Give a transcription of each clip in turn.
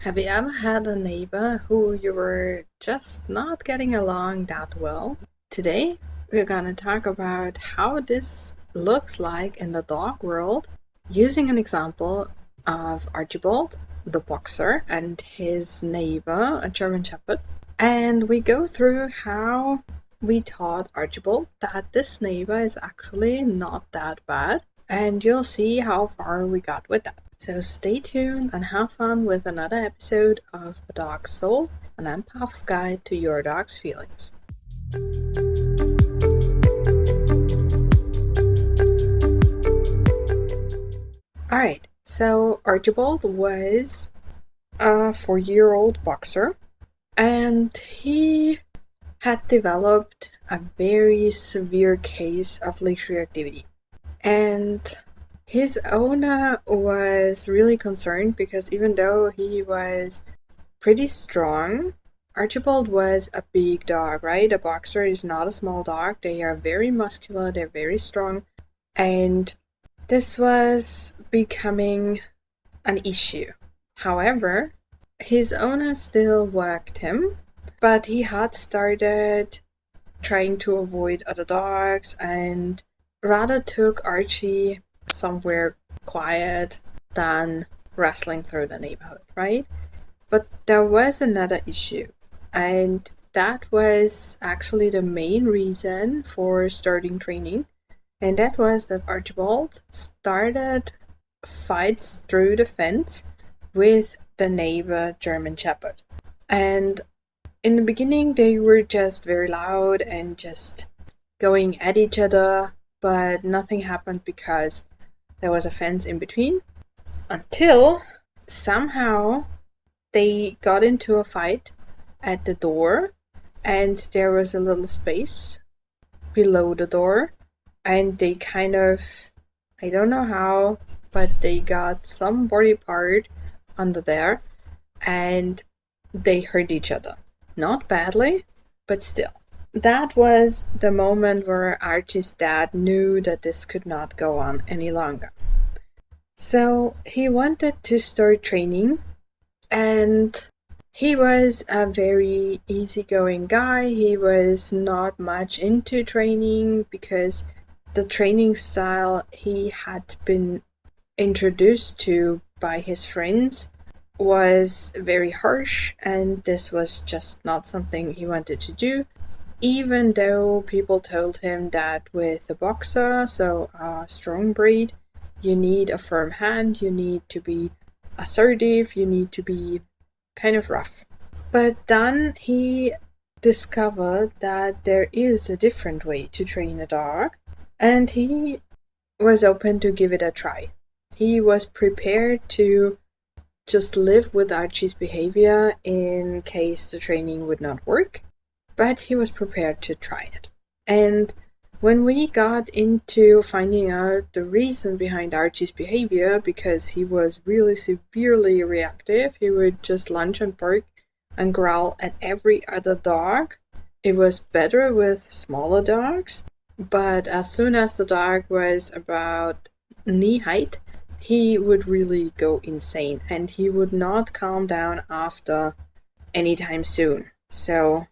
Have you ever had a neighbor who you were just not getting along that well? Today, we're gonna talk about how this looks like in the dog world using an example of Archibald, the boxer, and his neighbor, a German Shepherd. And we go through how we taught Archibald that this neighbor is actually not that bad, and you'll see how far we got with that. So stay tuned and have fun with another episode of A Dog's Soul, an empath's guide to your dog's feelings. Alright, so Archibald was a 4-year-old boxer, and he had developed a very severe case of leash reactivity. And his owner was really concerned because even though he was pretty strong, Archibald was a big dog, right? A boxer is not a small dog. They are very muscular, they're very strong, and this was becoming an issue. However, his owner still worked him, but he had started trying to avoid other dogs and rather took Archie somewhere quiet than wrestling through the neighborhood, right? But there was another issue, and that was actually the main reason for starting training, and that was that Archibald started fights through the fence with the neighbor German Shepherd. And in the beginning, they were just very loud and just going at each other, but nothing happened because there was a fence in between, until somehow they got into a fight at the door, and there was a little space below the door, and they kind of, I don't know how, but they got some body part under there, and they hurt each other. Not badly, but still. That was the moment where Archie's dad knew that this could not go on any longer. So he wanted to start training, and he was a very easygoing guy. He was not much into training because the training style he had been introduced to by his friends was very harsh, and this was just not something he wanted to do, even though people told him that with a boxer, so a strong breed, you need a firm hand, you need to be assertive, you need to be kind of rough. But then he discovered that there is a different way to train a dog, and he was open to give it a try. He was prepared to just live with Archie's behavior in case the training would not work, but he was prepared to try it. And when we got into finding out the reason behind Archie's behavior, because he was really severely reactive, he would just lunge and bark and growl at every other dog. It was better with smaller dogs, but as soon as the dog was about knee height, he would really go insane, and he would not calm down after anytime soon. So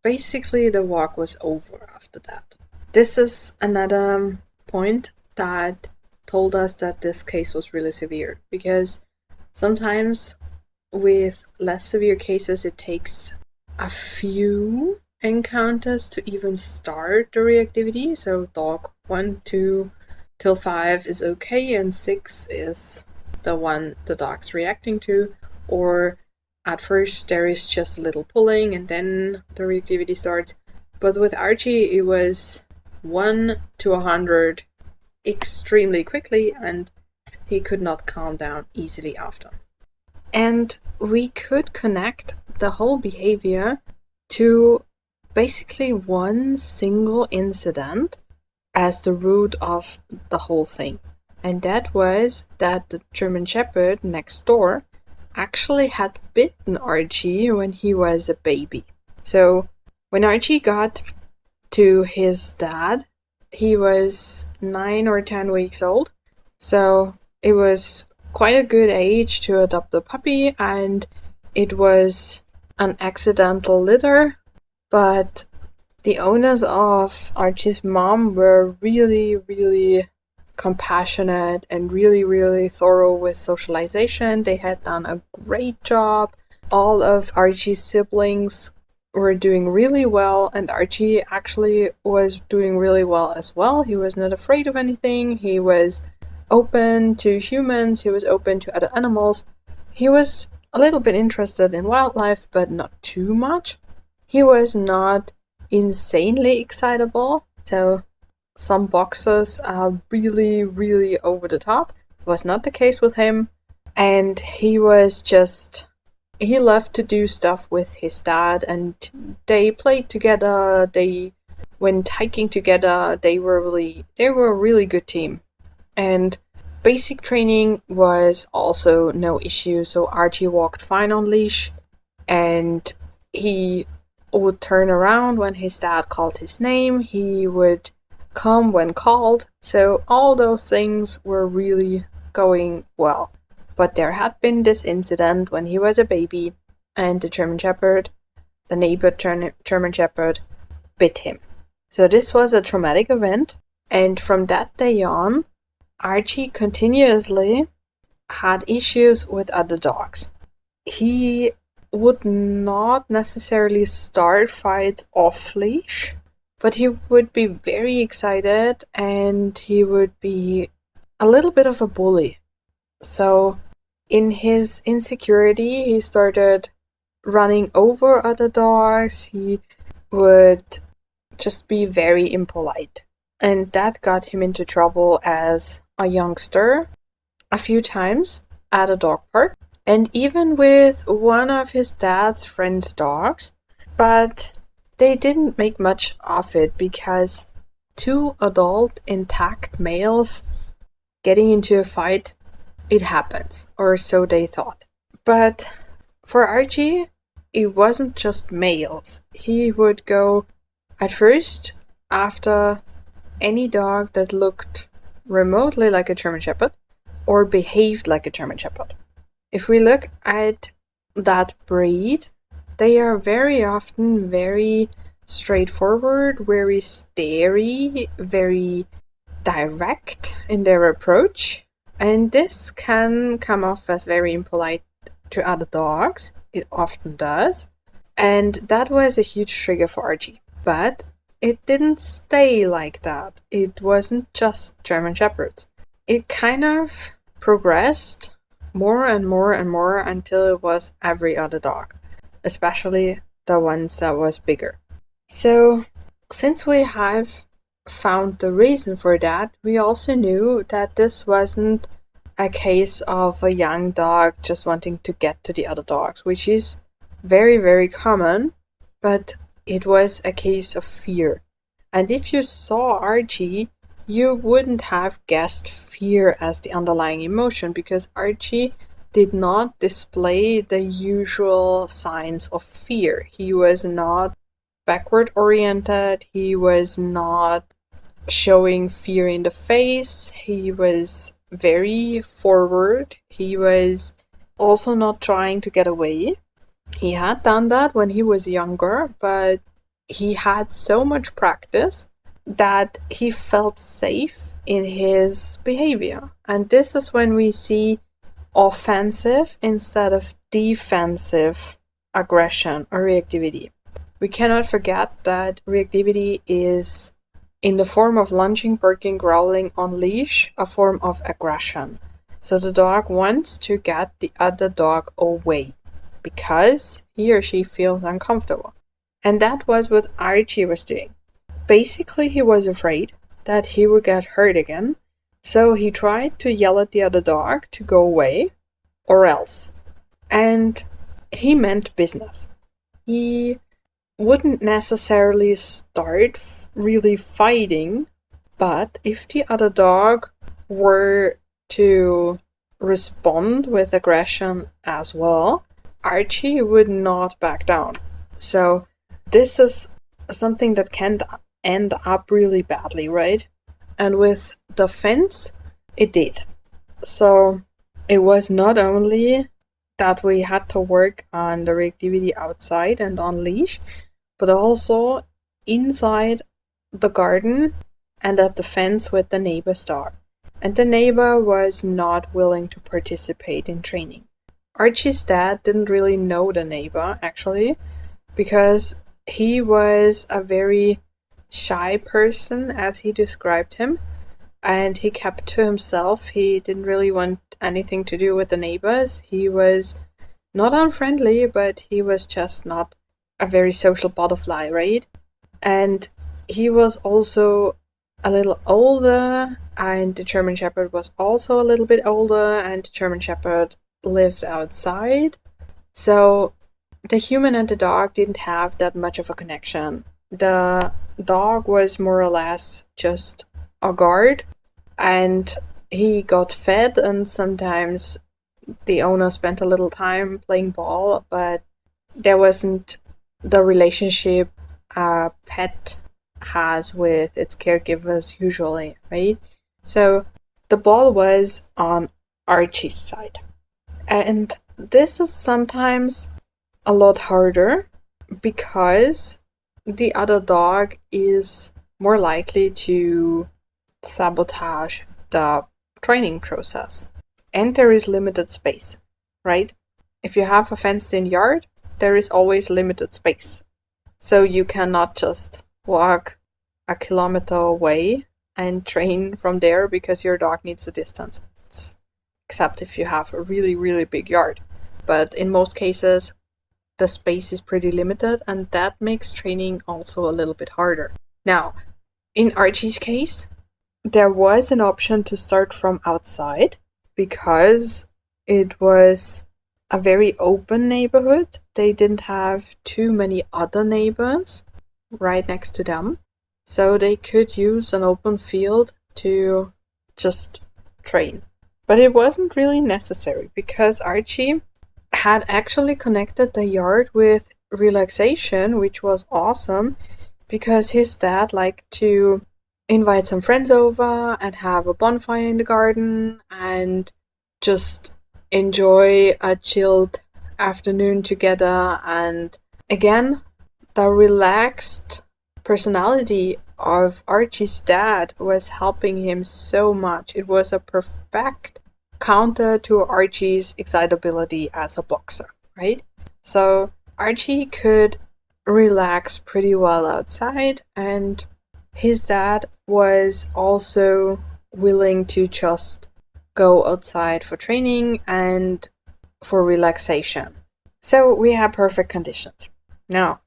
basically the walk was over after that. This is another point that told us that this case was really severe, because sometimes with less severe cases it takes a few encounters to even start the reactivity. So dog 1, 2 till 5 is okay, and 6 is the one the dog's reacting to, or at first there is just a little pulling and then the reactivity starts. But with Archie, it was 1 to 100 extremely quickly, and he could not calm down easily after. And we could connect the whole behavior to basically one single incident as the root of the whole thing. And that was that the German Shepherd next door actually had bitten Archie when he was a baby. So when Archie got to his dad, he was 9 or 10 weeks old. So it was quite a good age to adopt a puppy, and it was an accidental litter, but the owners of Archie's mom were really, really compassionate and really, really thorough with socialization. They had done a great job. All of Archie's siblings were doing really well, and Archie actually was doing really well as well. He was not afraid of anything. He was open to humans. He was open to other animals. He was a little bit interested in wildlife, but not too much. He was not insanely excitable, so some boxers are really, really over the top. It was not the case with him, and he loved to do stuff with his dad, and they played together, they went hiking together, they were a really good team. And basic training was also no issue, so Archie walked fine on leash, and he would turn around when his dad called his name, he would come when called, so all those things were really going well. But there had been this incident when he was a baby, and the neighbor German Shepherd, bit him. So this was a traumatic event, and from that day on, Archie continuously had issues with other dogs. He would not necessarily start fights off-leash, but he would be very excited and he would be a little bit of a bully. So in his insecurity, he started running over other dogs. He would just be very impolite. And that got him into trouble as a youngster a few times at a dog park. And even with one of his dad's friend's dogs. But they didn't make much of it because two adult intact males getting into a fight, it happens, or so they thought. But for Archie, it wasn't just males. He would go at first after any dog that looked remotely like a German Shepherd or behaved like a German Shepherd. If we look at that breed, they are very often very straightforward, very stary, very direct in their approach, and this can come off as very impolite to other dogs. It often does, and that was a huge trigger for Archie. But it didn't stay like that. It wasn't just German Shepherds. It kind of progressed more and more and more until it was every other dog, especially the ones that was bigger. So, since we have found the reason for that, we also knew that this wasn't a case of a young dog just wanting to get to the other dogs, which is very, very common, but it was a case of fear. And if you saw Archie, you wouldn't have guessed fear as the underlying emotion, because Archie did not display the usual signs of fear. He was not backward oriented, he was not showing fear in the face, he was very forward, he was also not trying to get away. He had done that when he was younger, but he had so much practice that he felt safe in his behavior. And this is when we see offensive instead of defensive aggression or reactivity. We cannot forget that reactivity is, in the form of lunging, barking, growling on leash, a form of aggression. So the dog wants to get the other dog away because he or she feels uncomfortable. And that was what Archie was doing. Basically, he was afraid that he would get hurt again, so he tried to yell at the other dog to go away, or else. And he meant business. He wouldn't necessarily start really fighting, but if the other dog were to respond with aggression as well, Archie would not back down. So this is something that can end up really badly, right? And with the fence, it did. So it was not only that we had to work on the reactivity outside and on leash, but also inside the garden and at the fence with the neighbor's dog. And the neighbor was not willing to participate in training. Archie's dad didn't really know the neighbor, actually, because he was a very shy person, as he described him, and he kept to himself. He didn't really want anything to do with the neighbors. He was not unfriendly, but he was just not a very social butterfly, right? And he was also a little older, and the German Shepherd was also a little bit older, and the German Shepherd lived outside. So the human and the dog didn't have that much of a connection. The dog was more or less just a guard, and he got fed, and sometimes the owner spent a little time playing ball, but there wasn't the relationship a pet has with its caregivers usually, right? So the ball was on Archie's side. And this is sometimes a lot harder because the other dog is more likely to sabotage the training process. And there is limited space, right? If you have a fenced-in yard, there is always limited space. So you cannot just walk a kilometer away and train from there because your dog needs a distance. Except if you have a really, really big yard. But in most cases, the space is pretty limited, and that makes training also a little bit harder. Now, in Archie's case, there was an option to start from outside because it was a very open neighborhood. They didn't have too many other neighbors right next to them. So they could use an open field to just train. But it wasn't really necessary because Archie had actually connected the yard with relaxation, which was awesome because his dad liked to invite some friends over and have a bonfire in the garden and just enjoy a chilled afternoon together. And again, the relaxed personality of Archie's dad was helping him so much. It was a perfect counter to Archie's excitability as a boxer, right? So Archie could relax pretty well outside, and his dad was also willing to just go outside for training and for relaxation. So we had perfect conditions. Now,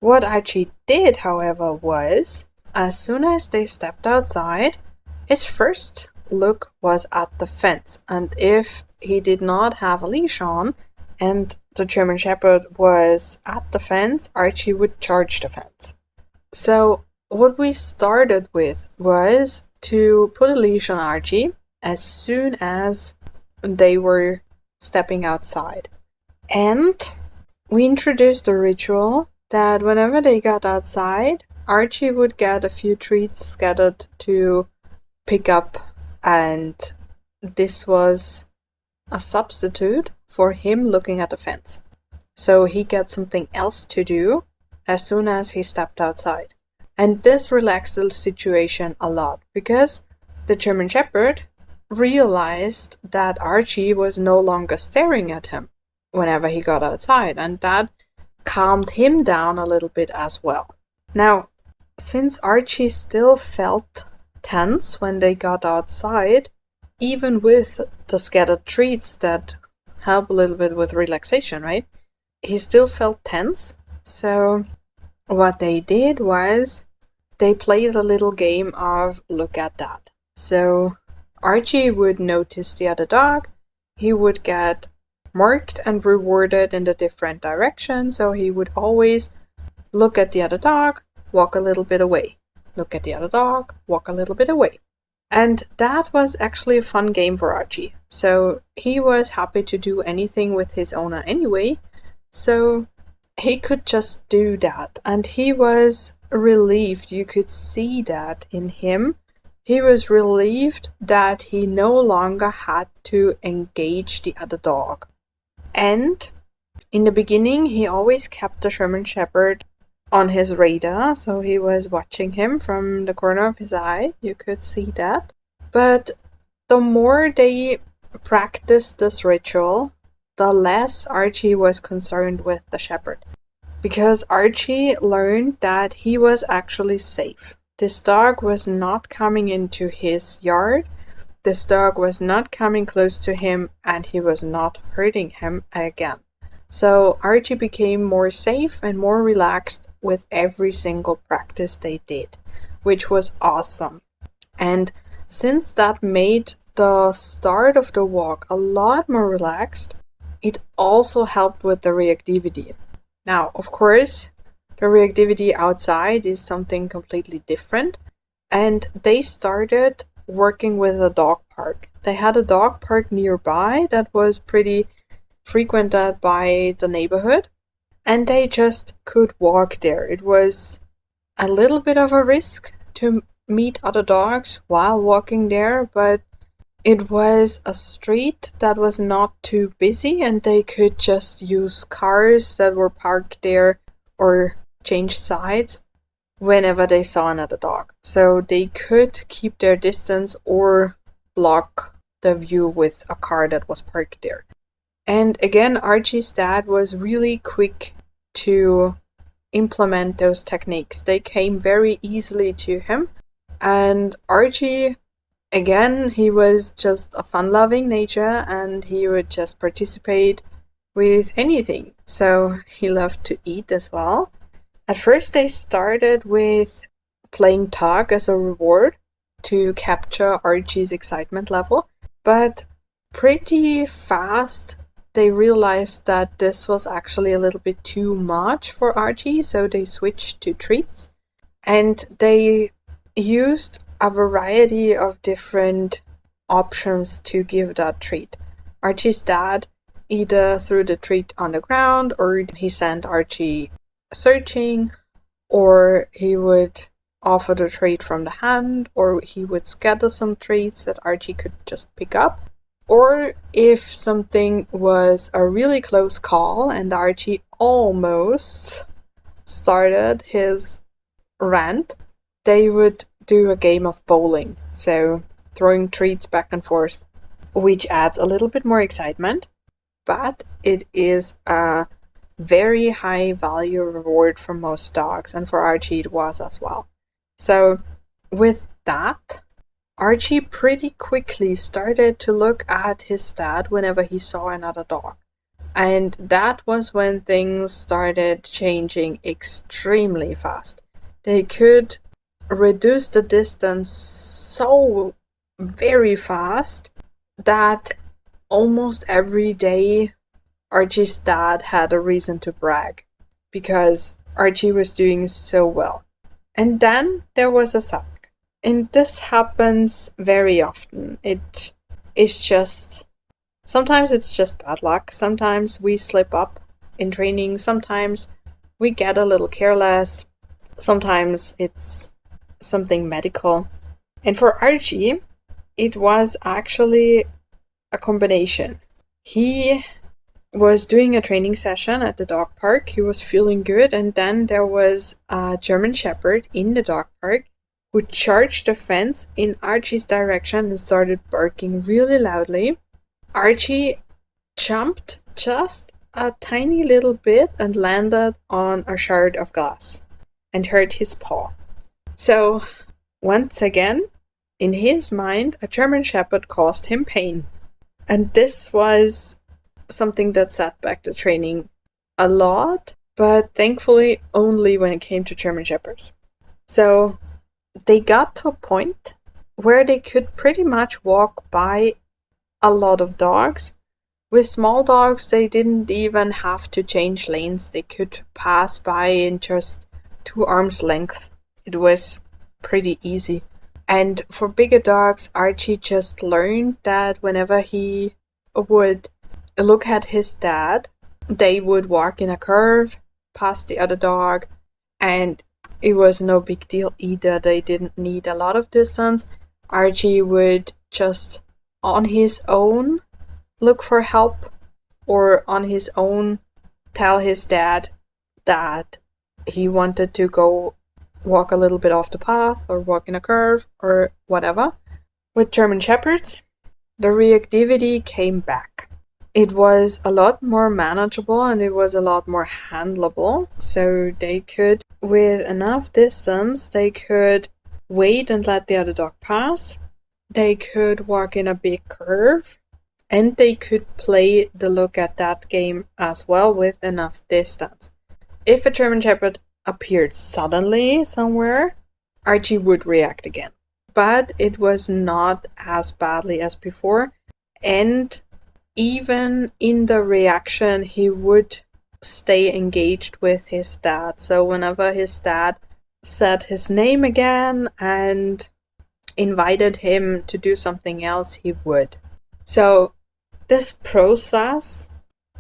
what Archie did, however, was as soon as they stepped outside, his first look was at the fence. And if he did not have a leash on and the German Shepherd was at the fence, Archie would charge the fence. So what we started with was to put a leash on Archie as soon as they were stepping outside. And we introduced a ritual that whenever they got outside, Archie would get a few treats scattered to pick up, and this was a substitute for him looking at the fence. So he got something else to do as soon as he stepped outside. And this relaxed the situation a lot because the German Shepherd realized that Archie was no longer staring at him whenever he got outside, and that calmed him down a little bit as well. Now, since Archie still felt tense when they got outside, even with the scattered treats that help a little bit with relaxation, right? He still felt tense. So what they did was they played a little game of look at that. So Archie would notice the other dog. He would get marked and rewarded in the different directions. So he would always look at the other dog, walk a little bit away. Look at the other dog, walk a little bit away. And that was actually a fun game for Archie. So he was happy to do anything with his owner anyway. So he could just do that. And he was relieved. You could see that in him. He was relieved that he no longer had to engage the other dog. And in the beginning, he always kept the German Shepherd on his radar, so he was watching him from the corner of his eye. You could see that. But the more they practiced this ritual, the less Archie was concerned with the shepherd. Because Archie learned that he was actually safe. This dog was not coming into his yard. This dog was not coming close to him, and he was not hurting him again. So Archie became more safe and more relaxed with every single practice they did, which was awesome. And since that made the start of the walk a lot more relaxed, it also helped with the reactivity. Now, of course, the reactivity outside is something completely different, and they started working with a dog park. They had a dog park nearby that was pretty frequented by the neighborhood, and they just could walk there. It was a little bit of a risk to meet other dogs while walking there, but it was a street that was not too busy, and they could just use cars that were parked there or change sides whenever they saw another dog. So they could keep their distance or block the view with a car that was parked there. And again, Archie's dad was really quick to implement those techniques. They came very easily to him. And Archie, again, he was just a fun-loving nature, and he would just participate with anything. So he loved to eat as well. At first, they started with playing tug as a reward to capture Archie's excitement level. But pretty fast, they realized that this was actually a little bit too much for Archie, so they switched to treats. And they used a variety of different options to give that treat. Archie's dad either threw the treat on the ground, or he sent Archie searching, or he would offer the treat from the hand, or he would scatter some treats that Archie could just pick up. Or if something was a really close call and Archie almost started his rant, they would do a game of bowling. So throwing treats back and forth, which adds a little bit more excitement, but it is a very high value reward for most dogs, and for Archie it was as well. So with that, Archie pretty quickly started to look at his dad whenever he saw another dog. And that was when things started changing extremely fast. They could reduce the distance so very fast that almost every day Archie's dad had a reason to brag, because Archie was doing so well. And then there was a setback. And this happens very often. It is just, sometimes it's just bad luck. Sometimes we slip up in training. Sometimes we get a little careless. Sometimes it's something medical. And for Archie, it was actually a combination. He was doing a training session at the dog park. He was feeling good, and then there was a German Shepherd in the dog park who charged the fence in Archie's direction and started barking really loudly. Archie jumped just a tiny little bit and landed on a shard of glass and hurt his paw. So, once again, in his mind, a German Shepherd caused him pain. And this was something that set back the training a lot, but thankfully only when it came to German Shepherds. So they got to a point where they could pretty much walk by a lot of dogs. With small dogs, they didn't even have to change lanes. They could pass by in just 2 arms length. It was pretty easy. And for bigger dogs, Archie just learned that whenever he would look at his dad, they would walk in a curve past the other dog, and it was no big deal either. They didn't need a lot of distance. Archie would just on his own look for help, or on his own tell his dad that he wanted to go walk a little bit off the path or walk in a curve or whatever. With German Shepherds, the reactivity came back. It was a lot more manageable and it was a lot more handleable. So they could, with enough distance, they could wait and let the other dog pass. They could walk in a big curve. And they could play the look at that game as well with enough distance. If a German Shepherd appeared suddenly somewhere, Archie would react again. But it was not as badly as before. And even in the reaction, he would stay engaged with his dad. So whenever his dad said his name again and invited him to do something else, he would. So this process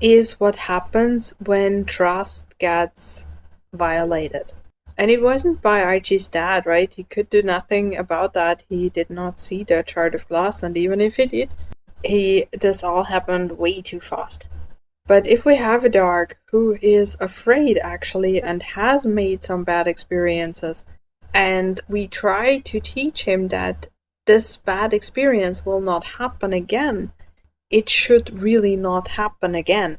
is what happens when trust gets violated. And it wasn't by Archie's dad, right? He could do nothing about that. He did not see the shard of glass, and even if he did, this all happened way too fast. But if we have a dog who is afraid actually and has made some bad experiences, and we try to teach him that this bad experience will not happen again, it should really not happen again.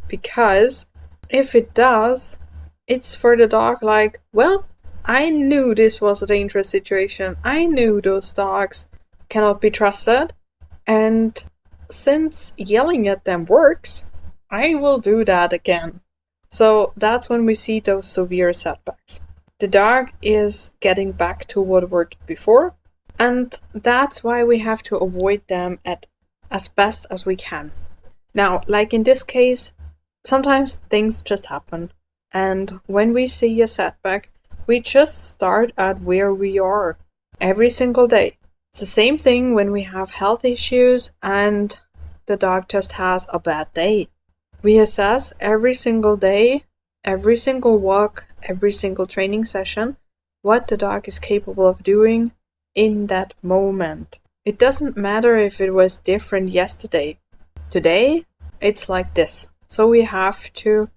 Because if it does, it's for the dog like, well, I knew this was a dangerous situation. I knew those dogs cannot be trusted. And since yelling at them works, I will do that again. So that's when we see those severe setbacks. The dog is getting back to what worked before, and that's why we have to avoid them as best as we can. Now, like in this case, sometimes things just happen. And when we see a setback, we just start at where we are every single day. It's the same thing when we have health issues and the dog just has a bad day. We assess every single day, every single walk, every single training session, what the dog is capable of doing in that moment. It doesn't matter if it was different yesterday. Today, it's like this. So we have to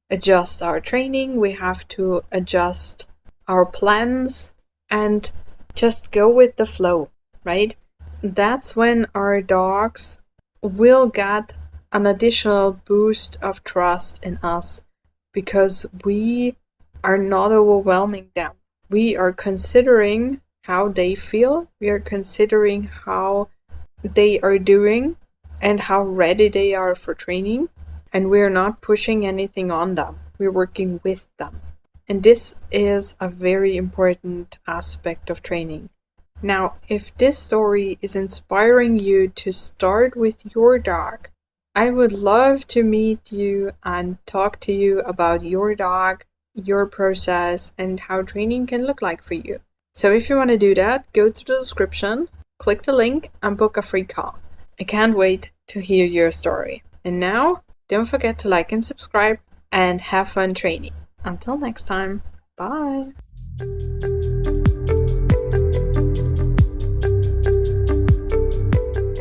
adjust our training, we have to adjust our plans, and just go with the flow, right? That's when our dogs will get an additional boost of trust in us, because we are not overwhelming them. We are considering how they feel, we are considering how they are doing and how ready they are for training, and we're not pushing anything on them. We're working with them. And this is a very important aspect of training. Now, if this story is inspiring you to start with your dog, I would love to meet you and talk to you about your dog, your process, and how training can look like for you. So if you want to do that, go to the description, click the link, and book a free call. I can't wait to hear your story. And now, don't forget to like and subscribe, and have fun training. Until next time, bye!